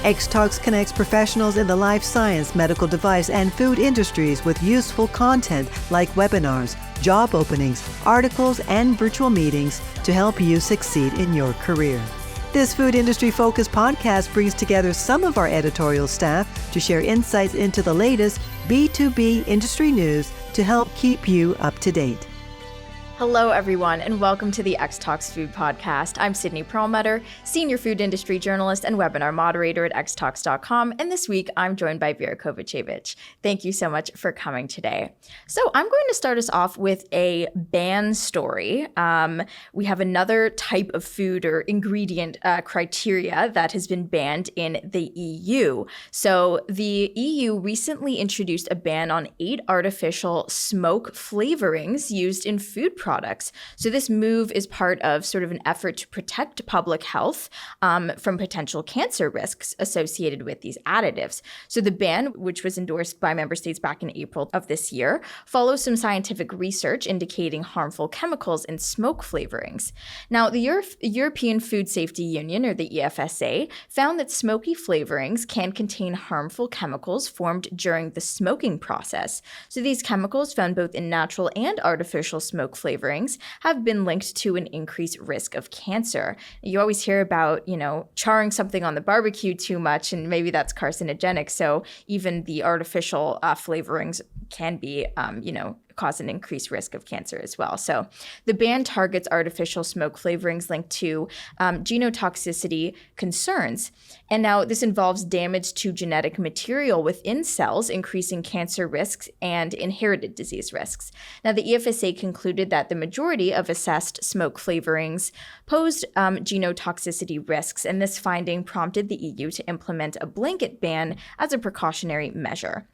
Xtalks connects professionals in the life science, medical device, and food industries with useful content like webinars, job openings, articles, and virtual meetings to help you succeed in your career. This food industry-focused podcast brings together some of our editorial staff to share insights into the latest B2B industry news to help keep you up to date. Hello, everyone, and welcome to the Xtalks Food Podcast. I'm Sydney Perlmutter, Senior Food Industry Journalist and Webinar Moderator at Xtalks.com, and this week I'm joined by Vera Kovacevic. Thank you so much for coming today. So I'm going to start us off with a ban story. We have another type of food or ingredient criteria that has been banned in the EU. So the EU recently introduced a ban on 8 artificial smoke flavorings used in food products. So this move is part of sort of an effort to protect public health from potential cancer risks associated with these additives. So the ban, which was endorsed by member states back in April of this year, follows some scientific research indicating harmful chemicals in smoke flavorings. Now, the European Food Safety Union, or the EFSA, found that smoky flavorings can contain harmful chemicals formed during the smoking process. So these chemicals, found both in natural and artificial smoke flavorings, have been linked to an increased risk of cancer. You always hear about, charring something on the barbecue too much, and maybe that's carcinogenic. So even the artificial flavorings can be, cause an increased risk of cancer as well. So the ban targets artificial smoke flavorings linked to genotoxicity concerns. And now this involves damage to genetic material within cells, increasing cancer risks and inherited disease risks. Now, the EFSA concluded that the majority of assessed smoke flavorings posed genotoxicity risks, and this finding prompted the EU to implement a blanket ban as a precautionary measure.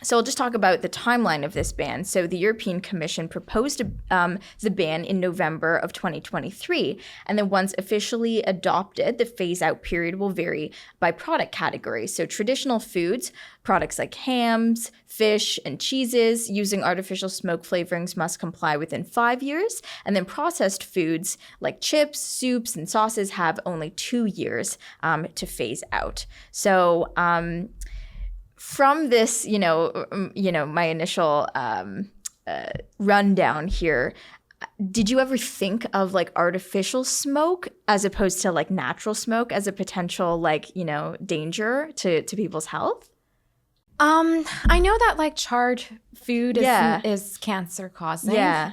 So I'll just talk about the timeline of this ban. So the European Commission proposed the ban in November of 2023, and then once officially adopted, the phase-out period will vary by product category. So traditional foods, products like hams, fish, and cheeses using artificial smoke flavorings must comply within 5 years, and then processed foods like chips, soups, and sauces have only 2 years to phase out. So from this, my initial rundown here, did you ever think of like artificial smoke as opposed to like natural smoke as a potential danger to people's health? I know that like charred food is cancer causing. Yeah.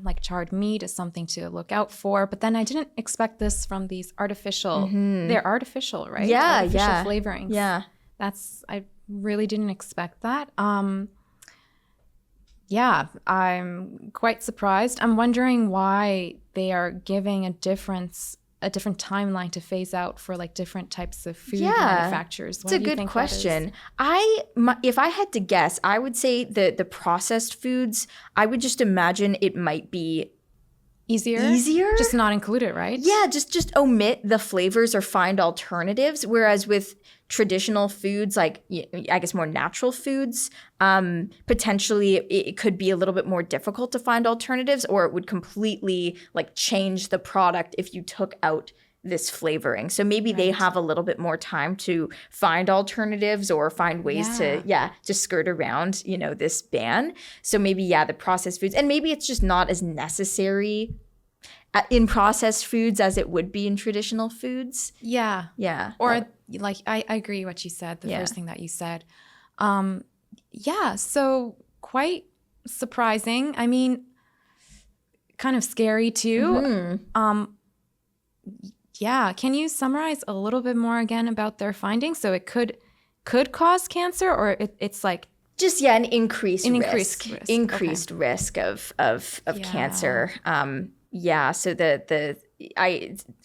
Like charred meat is something to look out for. But then I didn't expect this from these artificial. Mm-hmm. They're artificial, right? Yeah, artificial flavorings. Yeah. I really didn't expect that. I'm quite surprised. I'm wondering why they are giving a different timeline to phase out for like different types of food manufacturers. It's a good question. If I had to guess, I would say the processed foods, I would just imagine it might be Easier? Just not include it, right? Yeah, just omit the flavors or find alternatives. Whereas with traditional foods, like I guess more natural foods, potentially it could be a little bit more difficult to find alternatives, or it would completely like change the product if you took out this flavoring. So maybe they have a little bit more time to find alternatives or find ways to skirt around, this ban. So maybe, the processed foods, and maybe it's just not as necessary in processed foods as it would be in traditional foods. Yeah. Yeah. Or like, I agree what you said, the first thing that you said. So quite surprising. I mean, kind of scary too. Mm-hmm. Can you summarize a little bit more again about their findings? So it could cause cancer, or it's like just an increased risk of cancer. So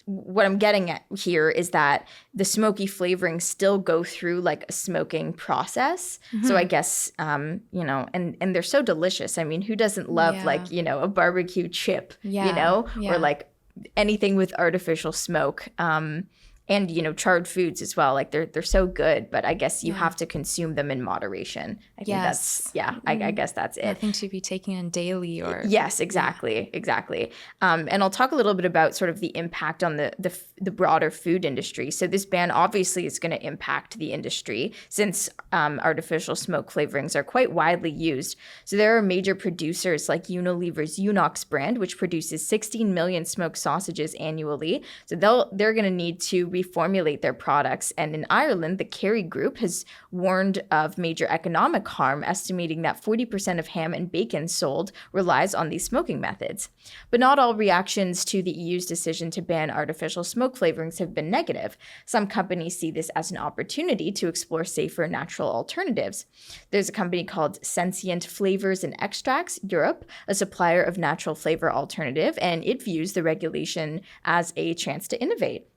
what I'm getting at here is that the smoky flavorings still go through like a smoking process. Mm-hmm. So I guess and they're so delicious. I mean, who doesn't love a barbecue chip, or like anything with artificial smoke. and, charred foods as well. Like they're so good, but I guess you have to consume them in moderation. I think that's, I guess that's it. Nothing to be taken in daily or. Yes, exactly. And I'll talk a little bit about sort of the impact on the broader food industry. So this ban obviously is going to impact the industry since artificial smoke flavorings are quite widely used. So there are major producers like Unilever's Unox brand, which produces 16 million smoked sausages annually. So they're going to need to reformulate their products. And in Ireland, the Kerry Group has warned of major economic harm, estimating that 40% of ham and bacon sold relies on these smoking methods. But not all reactions to the EU's decision to ban artificial smoke flavorings have been negative. Some companies see this as an opportunity to explore safer natural alternatives. There's a company called Sentient Flavors and Extracts Europe, a supplier of natural flavor alternative, and it views the regulation as a chance to innovate.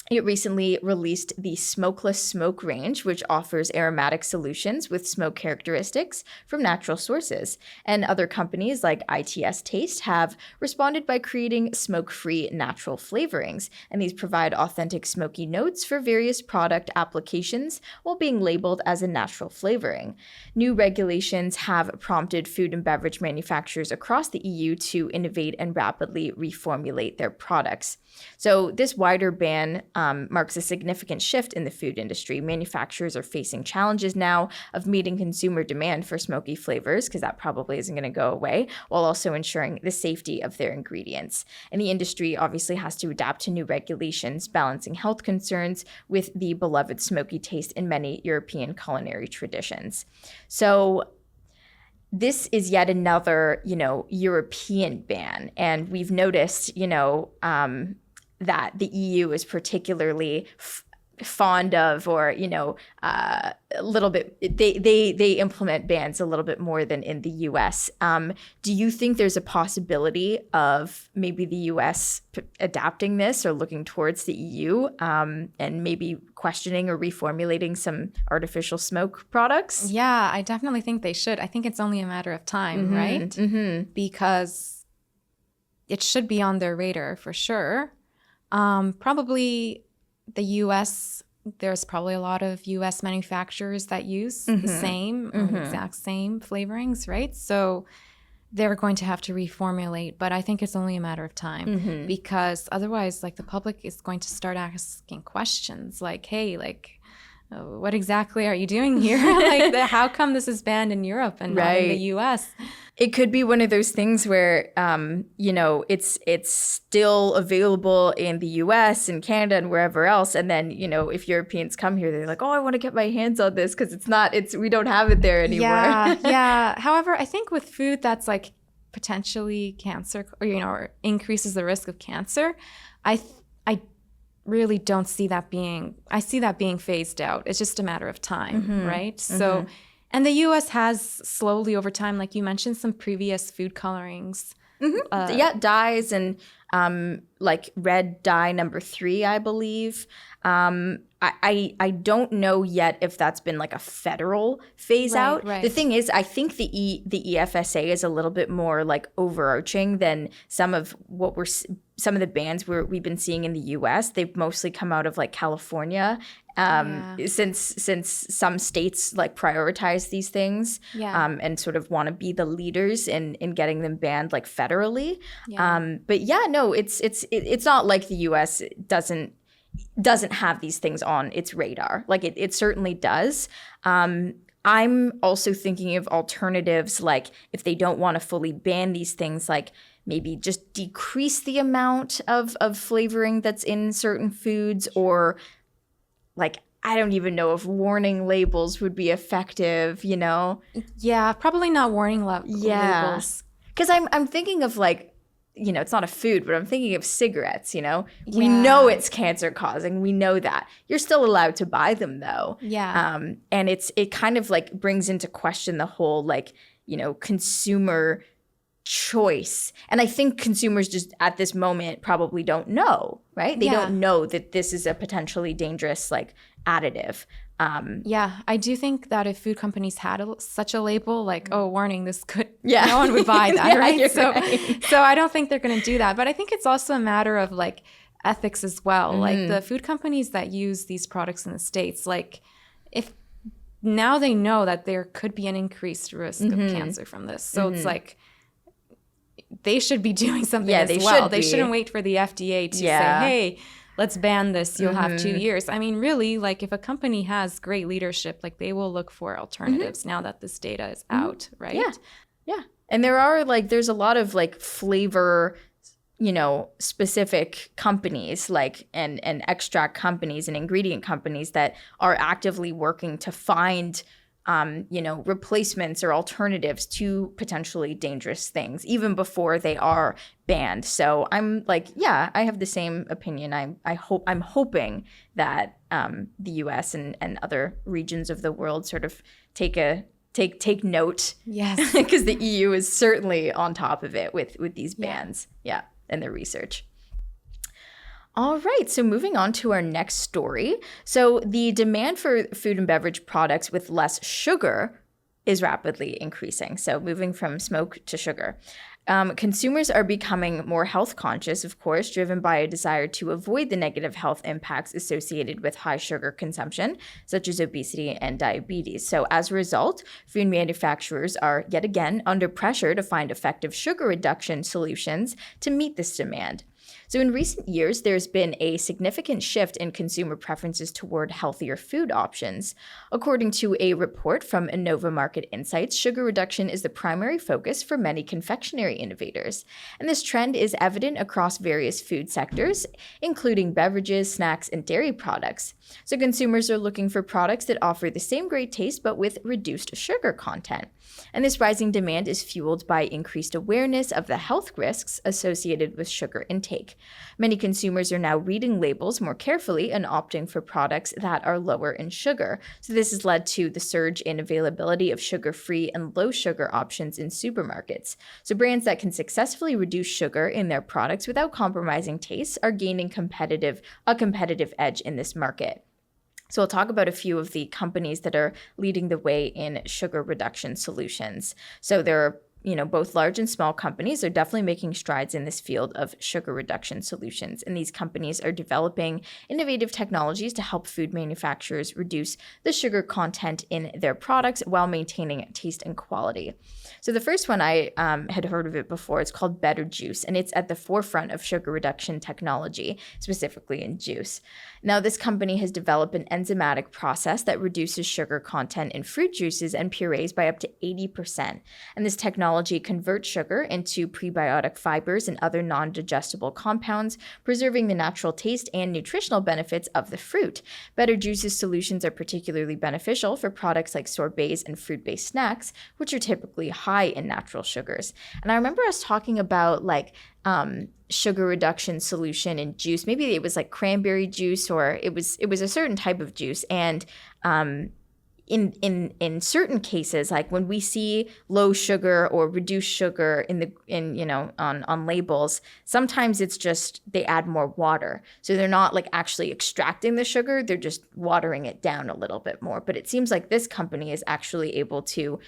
It recently released the Smokeless Smoke range, which offers aromatic solutions with smoke characteristics from natural sources. And other companies like ITS Taste have responded by creating smoke-free natural flavorings. And these provide authentic smoky notes for various product applications while being labeled as a natural flavoring. New regulations have prompted food and beverage manufacturers across the EU to innovate and rapidly reformulate their products. So this wider ban marks a significant shift in the food industry. Manufacturers are facing challenges now of meeting consumer demand for smoky flavors, because that probably isn't going to go away, while also ensuring the safety of their ingredients. And the industry obviously has to adapt to new regulations, balancing health concerns with the beloved smoky taste in many European culinary traditions. So this is yet another, European ban. And we've noticed, that the EU is particularly fond of, or a little bit, they implement bans a little bit more than in the US. Do you think there's a possibility of maybe the US adapting this or looking towards the EU and maybe questioning or reformulating some artificial smoke products? Yeah, I definitely think they should. I think it's only a matter of time, right? Mm-hmm. Because it should be on their radar for sure. Probably the US, there's probably a lot of US manufacturers that use the same or exact same flavorings, right? So they're going to have to reformulate, but I think it's only a matter of time because otherwise, like, the public is going to start asking questions like, hey, like, what exactly are you doing here? Like, how come this is banned in Europe and not in the US? It could be one of those things where, it's still available in the US and Canada and wherever else. And then, if Europeans come here, they're like, oh, I want to get my hands on this because we don't have it there anymore. Yeah. However, I think with food that's like potentially cancer or increases the risk of cancer, I really don't see that I see that being phased out. It's just a matter of time, right? So, and the U.S. has slowly over time, like you mentioned, some previous food colorings. Dyes and like red dye number 3, I believe. I don't know yet if that's been like a federal phase out. Right. The thing is, I think the EFSA is a little bit more like overarching than some of the bans we've been seeing in the U.S. They've mostly come out of like California, since some states like prioritize these things, and sort of want to be the leaders in getting them banned like federally. But it's not like the U.S. doesn't have these things on its radar. Like it certainly does. I'm also thinking of alternatives, like if they don't want to fully ban these things, like maybe just decrease the amount of flavoring that's in certain foods, or like, I don't even know if warning labels would be effective, Yeah, probably not warning labels. Because I'm thinking of like, it's not a food, but I'm thinking of cigarettes, We know it's cancer causing. We know that. You're still allowed to buy them though. Yeah. And it kind of like brings into question the whole like, consumer choice. And I think consumers just at this moment probably don't know, right? They don't know that this is a potentially dangerous like additive. I do think that if food companies had such a label, like, oh, warning, this could, no one would buy that, right? So I don't think they're going to do that. But I think it's also a matter of like, ethics as well. Like the food companies that use these products in the States, like if now they know that there could be an increased risk of cancer from this. So it's like they should be doing something as well. They shouldn't wait for the FDA to say, hey, let's ban this. You'll have 2 years. I mean, really, like if a company has great leadership, like they will look for alternatives now that this data is out, right? Yeah. And there's a lot of like flavor, specific companies like and extract companies and ingredient companies that are actively working to find replacements or alternatives to potentially dangerous things even before they are banned. So I'm like, I have the same opinion. I'm hoping that the US and other regions of the world sort of take note. Yes. Because the EU is certainly on top of it with these bans. Yeah. And their research. All right, so moving on to our next story. So the demand for food and beverage products with less sugar is rapidly increasing. So moving from smoke to sugar. Consumers are becoming more health conscious, of course, driven by a desire to avoid the negative health impacts associated with high sugar consumption, such as obesity and diabetes. So as a result, food manufacturers are yet again under pressure to find effective sugar reduction solutions to meet this demand. So in recent years, there's been a significant shift in consumer preferences toward healthier food options. According to a report from Innova Market Insights, sugar reduction is the primary focus for many confectionery innovators. And this trend is evident across various food sectors, including beverages, snacks, and dairy products. So consumers are looking for products that offer the same great taste but with reduced sugar content. And this rising demand is fueled by increased awareness of the health risks associated with sugar intake. Many consumers are now reading labels more carefully and opting for products that are lower in sugar. So this has led to the surge in availability of sugar-free and low-sugar options in supermarkets. So brands that can successfully reduce sugar in their products without compromising taste are gaining a competitive edge in this market. So we'll talk about a few of the companies that are leading the way in sugar reduction solutions. So there are both large and small companies are definitely making strides in this field of sugar reduction solutions. And these companies are developing innovative technologies to help food manufacturers reduce the sugar content in their products while maintaining taste and quality. So the first one, I had heard of it before. It's called Better Juice, and it's at the forefront of sugar reduction technology, specifically in juice. Now, this company has developed an enzymatic process that reduces sugar content in fruit juices and purees by up to 80%. And this technology converts sugar into prebiotic fibers and other non-digestible compounds, preserving the natural taste and nutritional benefits of the fruit. Better Juice's solutions are particularly beneficial for products like sorbets and fruit-based snacks, which are typically high in natural sugars. And I remember us talking about sugar reduction solution in juice. Maybe it was like cranberry juice, or it was a certain type of juice. And in certain cases, like when we see low sugar or reduced sugar on labels, sometimes it's just they add more water. So they're not like actually extracting the sugar, they're just watering it down a little bit more. But it seems like this company is actually able to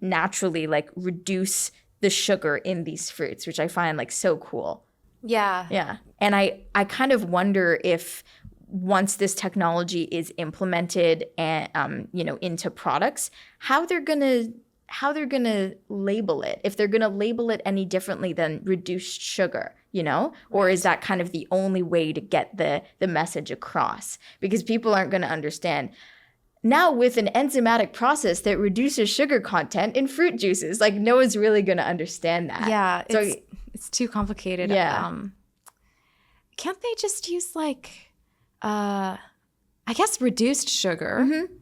naturally like reduce the sugar in these fruits, which I find like so cool. Yeah. And I kind of wonder if once this technology is implemented and into products, how they're gonna label it, if they're gonna label it any differently than reduced sugar, or is that kind of the only way to get the message across? Because people aren't gonna understand. Now with an enzymatic process that reduces sugar content in fruit juices, like no one's really going to understand that. Yeah, it's too complicated. Yeah. Can't they just use I guess reduced sugar? Mm-hmm.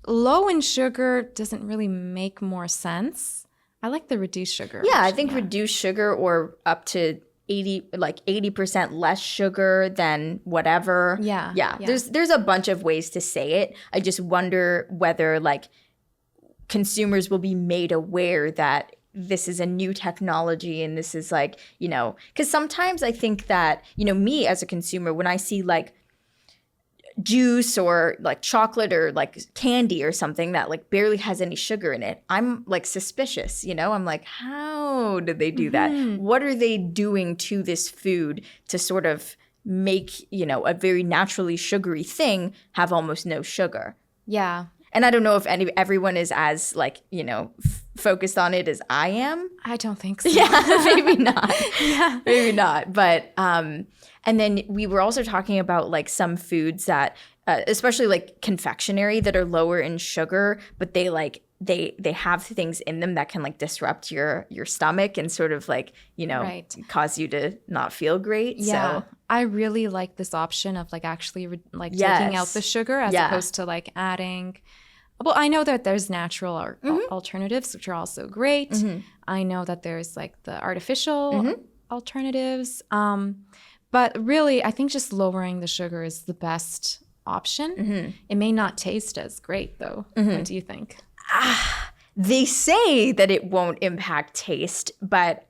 Low in sugar doesn't really make more sense. I like the reduced sugar. Yeah, I think reduced sugar or up to 80% less sugar than whatever. Yeah. There's a bunch of ways to say it. I just wonder whether consumers will be made aware that this is a new technology and this is because sometimes I think that, me as a consumer, when I see juice or chocolate or candy or something that barely has any sugar in it, I'm suspicious, I'm like, how did they do that? What are they doing to this food to sort of make, a very naturally sugary thing have almost no sugar. Yeah. And I don't know if everyone is as focused on it as I am. I don't think so. Yeah, maybe not. Yeah. Maybe not. But and then we were also talking about like some foods that, especially like confectionery, that are lower in sugar, but they have things in them that can like disrupt your stomach and sort of like, Right. cause you to not feel great. Yeah. So I really like this option of like actually taking Yes. out the sugar as opposed to like adding. Well, I know that there's natural alternatives, which are also great. Mm-hmm. I know that there's like the artificial alternatives. But really, I think just lowering the sugar is the best option. Mm-hmm. It may not taste as great though. Mm-hmm. What do you think? They say that it won't impact taste, but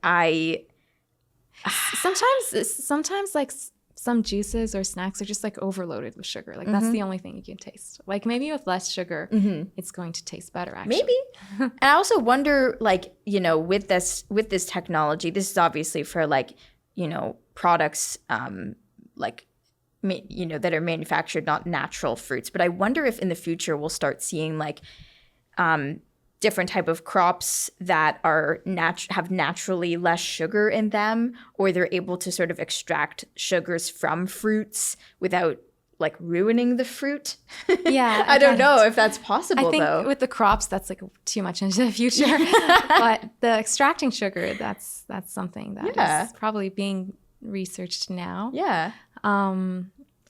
sometimes like some juices or snacks are just like overloaded with sugar. Like that's the only thing you can taste. Like maybe with less sugar, it's going to taste better actually. Maybe. And I also wonder, like, with this technology, this is obviously for like, products like, that are manufactured, not natural fruits. But I wonder if in the future we'll start seeing like different type of crops that are have naturally less sugar in them, or they're able to sort of extract sugars from fruits without like ruining the fruit. Yeah. I don't know if that's possible, I think though. with the crops, that's like too much into the future. But the extracting sugar, that's something that is probably being researched now. Yeah.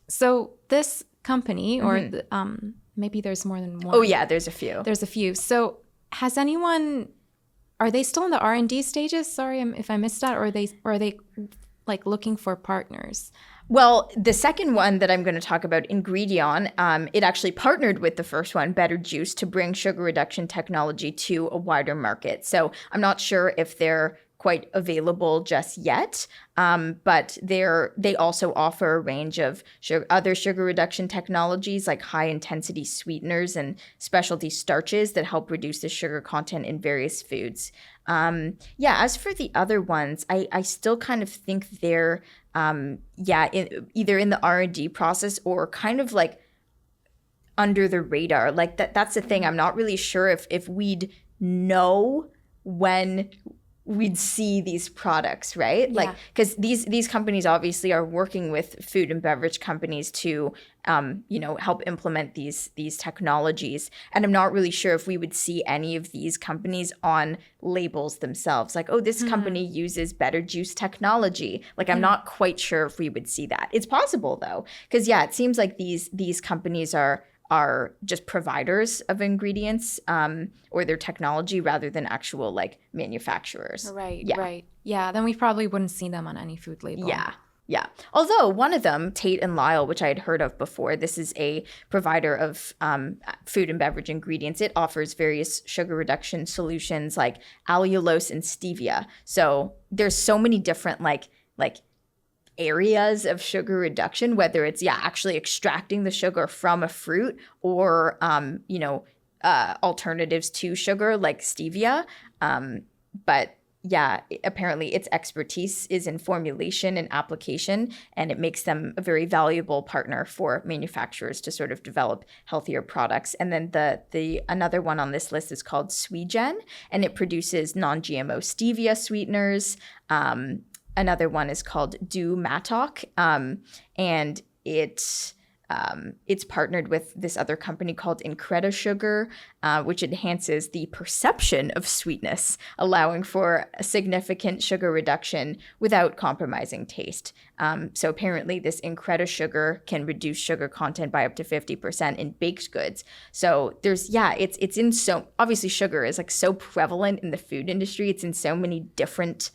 So this company, or maybe there's more than one. Oh, yeah, there's a few. There's a few. So are they still in the R&D stages? Sorry if I missed that. Or are they like looking for partners? Well, the second one that I'm going to talk about, Ingredion, it actually partnered with the first one, Better Juice, to bring sugar reduction technology to a wider market. So I'm not sure if they're quite available just yet, but they also offer a range of other sugar reduction technologies like high-intensity sweeteners and specialty starches that help reduce the sugar content in various foods. As for the other ones, I still kind of think they're either in the R&D process or kind of like under the radar. Like that's the thing. I'm not really sure if we'd know when we'd see these products, right? Like, because these companies obviously are working with food and beverage companies to, help implement these technologies. And I'm not really sure if we would see any of these companies on labels themselves. Like, oh, this company uses Better Juice technology. Like, I'm not quite sure if we would see that. It's possible though, because it seems like these companies are just providers of ingredients or their technology rather than actual like manufacturers. Right, right. Yeah, then we probably wouldn't see them on any food label. Yeah. Although one of them, Tate and Lyle, which I had heard of before, this is a provider of food and beverage ingredients. It offers various sugar reduction solutions like allulose and stevia. So there's so many different like areas of sugar reduction, whether it's actually extracting the sugar from a fruit or alternatives to sugar like stevia. But apparently its expertise is in formulation and application, and it makes them a very valuable partner for manufacturers to sort of develop healthier products. And then the another one on this list is called Sweegen, and it produces non-GMO stevia sweeteners. Another one is called Do Matok, and it's partnered with this other company called Increda Sugar, which enhances the perception of sweetness, allowing for a significant sugar reduction without compromising taste. So apparently this Increda Sugar can reduce sugar content by up to 50% in baked goods. So there's, it's in so, obviously sugar is like so prevalent in the food industry. It's in so many different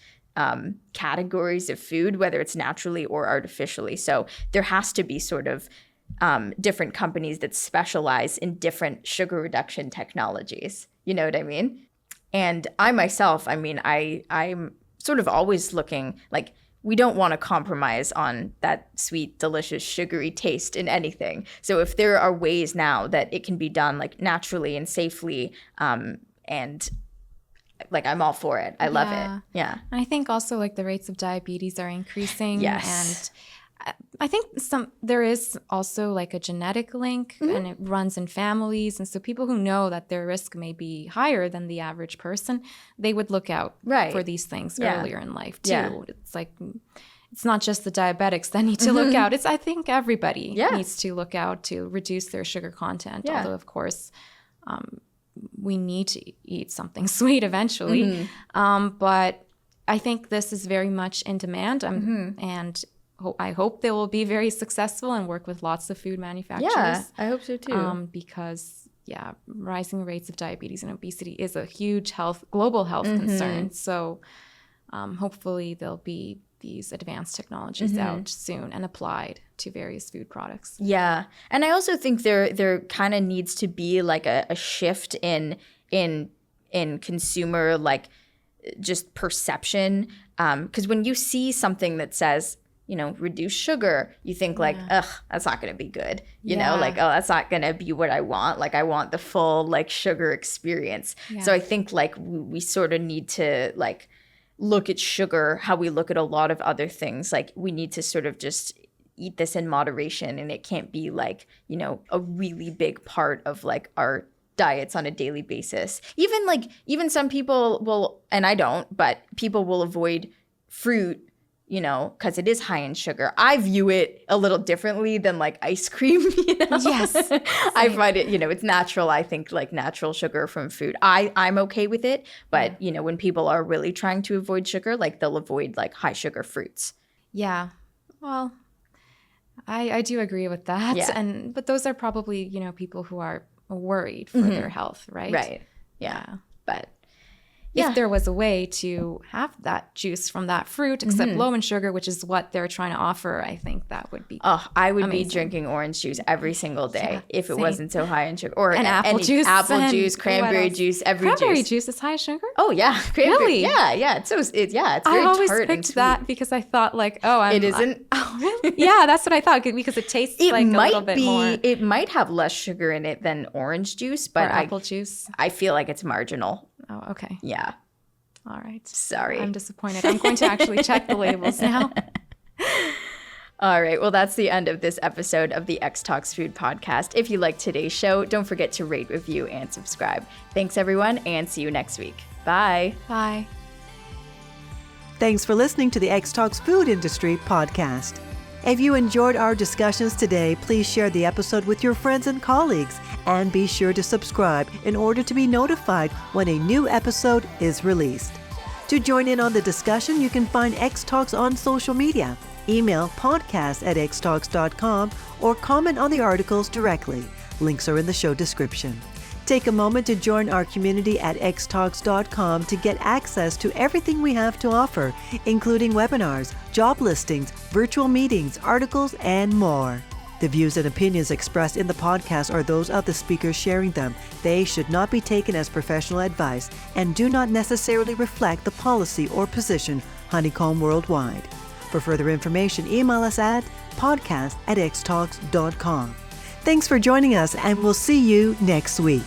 categories of food, whether it's naturally or artificially. So there has to be sort of different companies that specialize in different sugar reduction technologies. You know what I mean? And I myself, I'm sort of always looking like, we don't want to compromise on that sweet, delicious, sugary taste in anything. So if there are ways now that it can be done like naturally and safely, and like I'm all for it. I love it. Yeah. And I think also like the rates of diabetes are increasing. Yes. I think there is also like a genetic link, and it runs in families. And so people who know that their risk may be higher than the average person, they would look out for these things earlier in life too. Yeah. It's like, it's not just the diabetics that need to look out. I think everybody needs to look out to reduce their sugar content. Yeah. Although, of course, we need to eat something sweet eventually. But I think this is very much in demand, and I hope they will be very successful and work with lots of food manufacturers. Yeah, I hope so too. Because rising rates of diabetes and obesity is a huge global health concern. So hopefully there'll be these advanced technologies out soon and applied to various food products. Yeah, and I also think there kind of needs to be like a shift in consumer like just perception, because when you see something that says, reduce sugar, you think like, ugh, that's not going to be good. You know, like, oh, that's not going to be what I want. Like, I want the full like sugar experience. Yeah. So I think like we sort of need to like look at sugar how we look at a lot of other things. Like, we need to sort of just eat this in moderation, and it can't be like, a really big part of like our diets on a daily basis. Even some people will, and I don't, but people will avoid fruit, because it is high in sugar. I view it a little differently than like ice cream, Yes. I find it, it's natural. I think like natural sugar from food. I'm okay with it. But, when people are really trying to avoid sugar, like they'll avoid like high sugar fruits. Yeah. Well, I do agree with that. Yeah. But those are probably, people who are worried for their health, right? Right. Yeah. But if there was a way to have that juice from that fruit, except low in sugar, which is what they're trying to offer, I think that would be I would be drinking orange juice every single day if it wasn't so high in sugar. Or apple juice, cranberry juice, cranberry juice is high in sugar? Oh, yeah. Really? Yeah. It's very tart. I always picked that because I thought like, it isn't? Oh, really? Yeah, that's what I thought, because it tastes like a little bit more. It might have less sugar in it than orange juice, but apple juice. I feel like it's marginal. Oh, okay. Yeah. All right. Sorry. I'm disappointed. I'm going to actually check the labels now. All right. Well, that's the end of this episode of the Xtalks Food Podcast. If you liked today's show, don't forget to rate, review, and subscribe. Thanks, everyone, and see you next week. Bye. Bye. Thanks for listening to the Xtalks Food Industry Podcast. If you enjoyed our discussions today, please share the episode with your friends and colleagues, and be sure to subscribe in order to be notified when a new episode is released. To join in on the discussion, you can find Xtalks on social media, email podcast@xtalks.com, or comment on the articles directly. Links are in the show description. Take a moment to join our community at xtalks.com to get access to everything we have to offer, including webinars, job listings, virtual meetings, articles, and more. The views and opinions expressed in the podcast are those of the speakers sharing them. They should not be taken as professional advice and do not necessarily reflect the policy or position Honeycomb Worldwide. For further information, email us at podcast@xtalks.com. Thanks for joining us, and we'll see you next week.